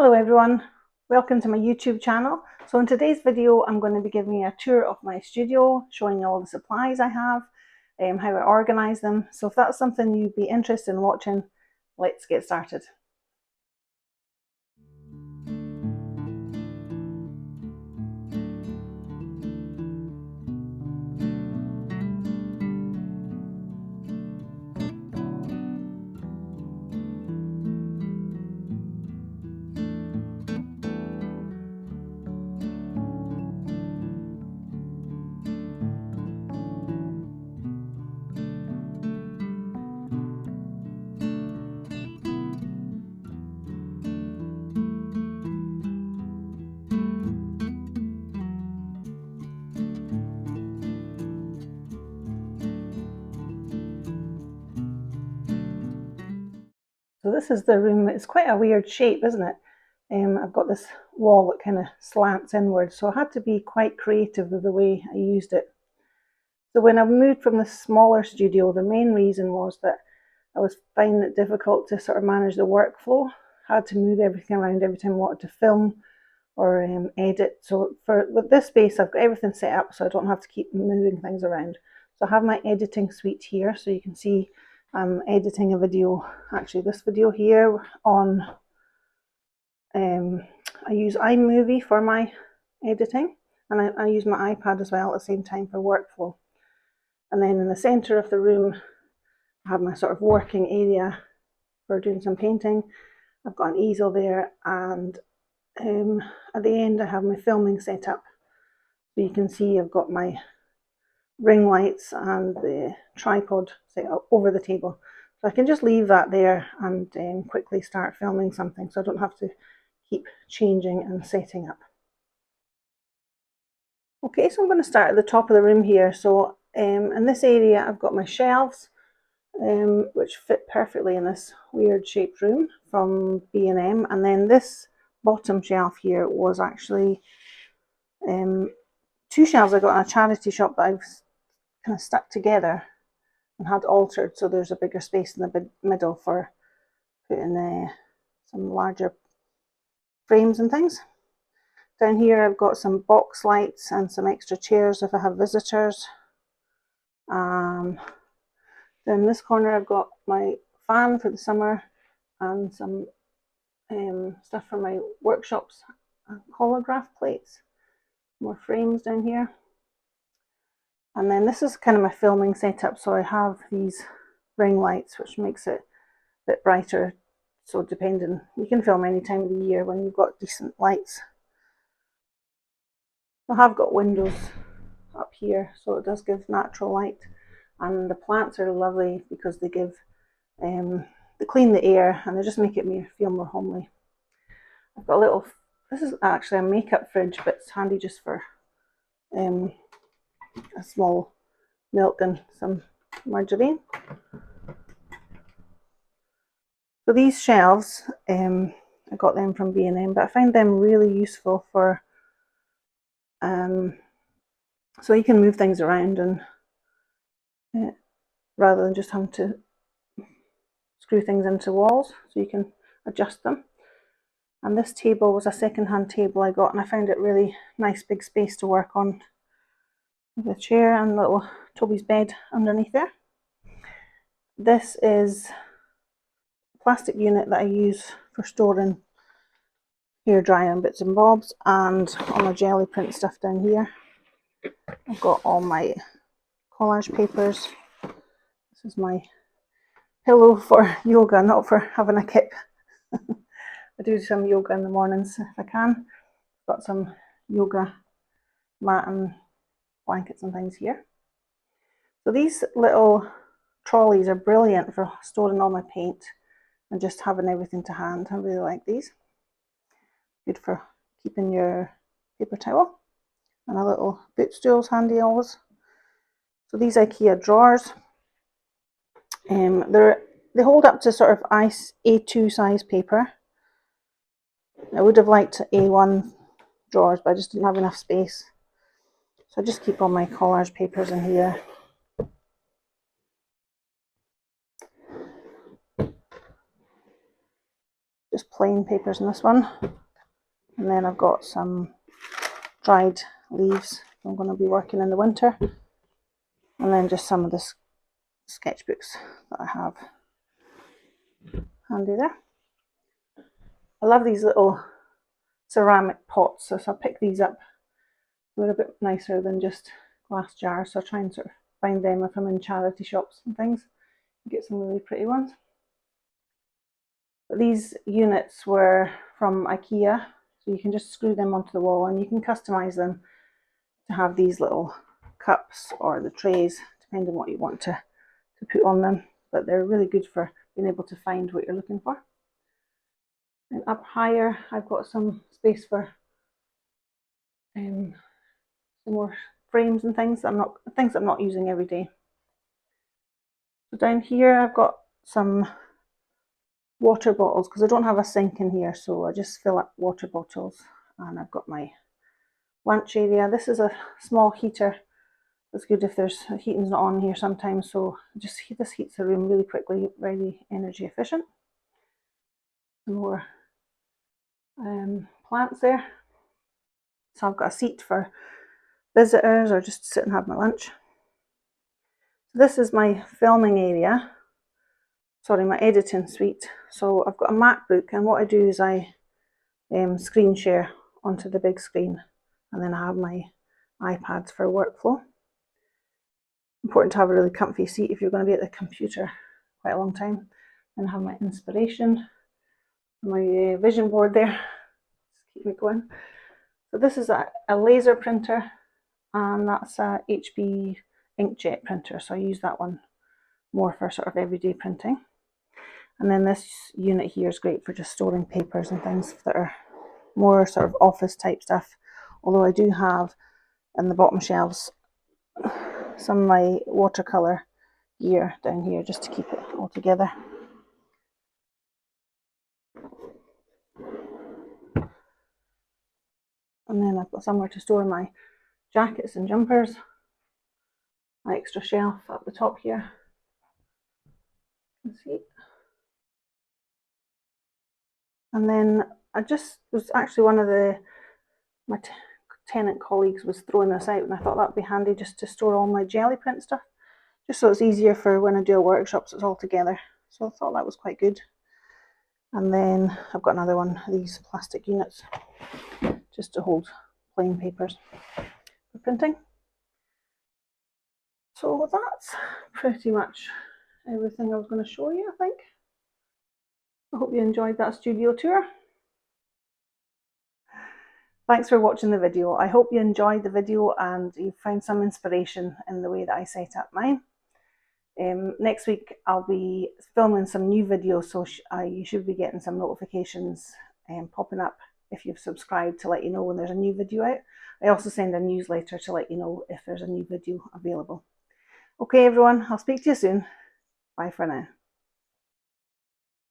Hello everyone, welcome to my YouTube channel. So in today's video I'm going to be giving you a tour of my studio, showing you all the supplies I have, how I organise them. So if that's something you'd be interested in watching, let's get started. So this is the room. It's quite a weird shape, isn't it? I've got this wall that kind of slants inwards, so I had to be quite creative with the way I used it. So when I moved from the smaller studio, the main reason was that I was finding it difficult to sort of manage the workflow. I had to move everything around every time I wanted to film or edit. So with this space, I've got everything set up so I don't have to keep moving things around. So I have my editing suite here, so you can see I'm editing a video, actually this video here on, I use Imovie for my editing, and I use my iPad as well at the same time for workflow. And then in the centre of the room, I have my sort of working area for doing some painting. I've got an easel there, and at the end I have my filming set up. So you can see I've got my ring lights and the tripod set up over the table. So I can just leave that there and quickly start filming something, so I don't have to keep changing and setting up. Okay, so I'm going to start at the top of the room here. So in this area I've got my shelves, which fit perfectly in this weird shaped room from B&M, and then this bottom shelf here was actually two shelves I got in a charity shop that I've kind of stuck together and had altered, so there's a bigger space in the middle for putting some larger frames and things. Down here I've got some box lights and some extra chairs if I have visitors. Then in this corner I've got my fan for the summer and some stuff for my workshops, holograph plates, more frames down here. And then this is kind of my filming setup, so I have these ring lights which makes it a bit brighter, so depending, you can film any time of the year when you've got decent lights. I have got windows up here, so it does give natural light, and the plants are lovely because they give they clean the air and they just make it feel more homely. I've got a little, this is actually a makeup fridge, but it's handy just for a small milk and some margarine. So these shelves, I got them from B&M, but I find them really useful for so you can move things around and rather than just having to screw things into walls, so you can adjust them. And this table was a second-hand table I got, and I found it really nice big space to work on, with a chair and little Toby's bed underneath there. This is a plastic unit that I use for storing hair dryer and bits and bobs, and all my jelly print stuff down here. I've got all my collage papers. This is my pillow for yoga, not for having a kip. I do some yoga in the mornings if I can. Got some yoga mat and blankets and things here. So these little trolleys are brilliant for storing all my paint and just having everything to hand. I really like these. Good for keeping your paper towel. And a little boot stool's handy always. So these IKEA drawers, they hold up to sort of A2 size paper. I would have liked A1 drawers, but I just didn't have enough space. So I just keep all my collage papers in here. just plain papers in this one. And then I've got some dried leaves I'm going to be working in the winter. And then just some of the sketchbooks that I have handy there. I love these little ceramic pots, so I'll pick these up. They're a bit nicer than just glass jars, so I'll try and sort of find them if I'm in charity shops and things. Get some really pretty ones. But these units were from IKEA, so you can just screw them onto the wall and you can customize them to have these little cups or the trays, depending on what you want to put on them. But they're really good for being able to find what you're looking for. And up higher, I've got some space for some more frames and things that I'm not using every day. So down here, I've got some water bottles because I don't have a sink in here, so I just fill up water bottles. And I've got my lunch area. This is a small heater. It's good if there's heating's not on here sometimes, so this heats the room really quickly, very energy efficient. Some more plants there. So I've got a seat for visitors or just to sit and have my lunch. So this is my filming area. Sorry, my editing suite. So I've got a MacBook, and what I do is I screen share onto the big screen, and then I have my iPads for workflow. Important to have a really comfy seat if you're going to be at the computer quite a long time. And I have my inspiration, my vision board there. Just keep me going. So this is a laser printer, and that's a HB inkjet printer. So I use that one more for sort of everyday printing. And then this unit here is great for just storing papers and things that are more sort of office type stuff. Although I do have in the bottom shelves some of my watercolour gear down here just to keep it all together. And then I've got somewhere to store my jackets and jumpers. My extra shelf up the top here. You can see. And then I just was actually one of my tenant colleagues was throwing this out, and I thought that'd be handy just to store all my jelly print stuff, just so it's easier for when I do a workshop, so it's all together. So I thought that was quite good. And then I've got another one of these plastic units just to hold plain papers for printing. So that's pretty much everything I was going to show you, I think. I hope you enjoyed that studio tour. Thanks for watching the video. I hope you enjoyed the video and you found some inspiration in the way that I set up mine. Next week I'll be filming some new videos, so you should be getting some notifications popping up if you've subscribed to let you know when there's a new video out. I also send a newsletter to let you know if there's a new video available. Okay everyone, I'll speak to you soon. Bye for now.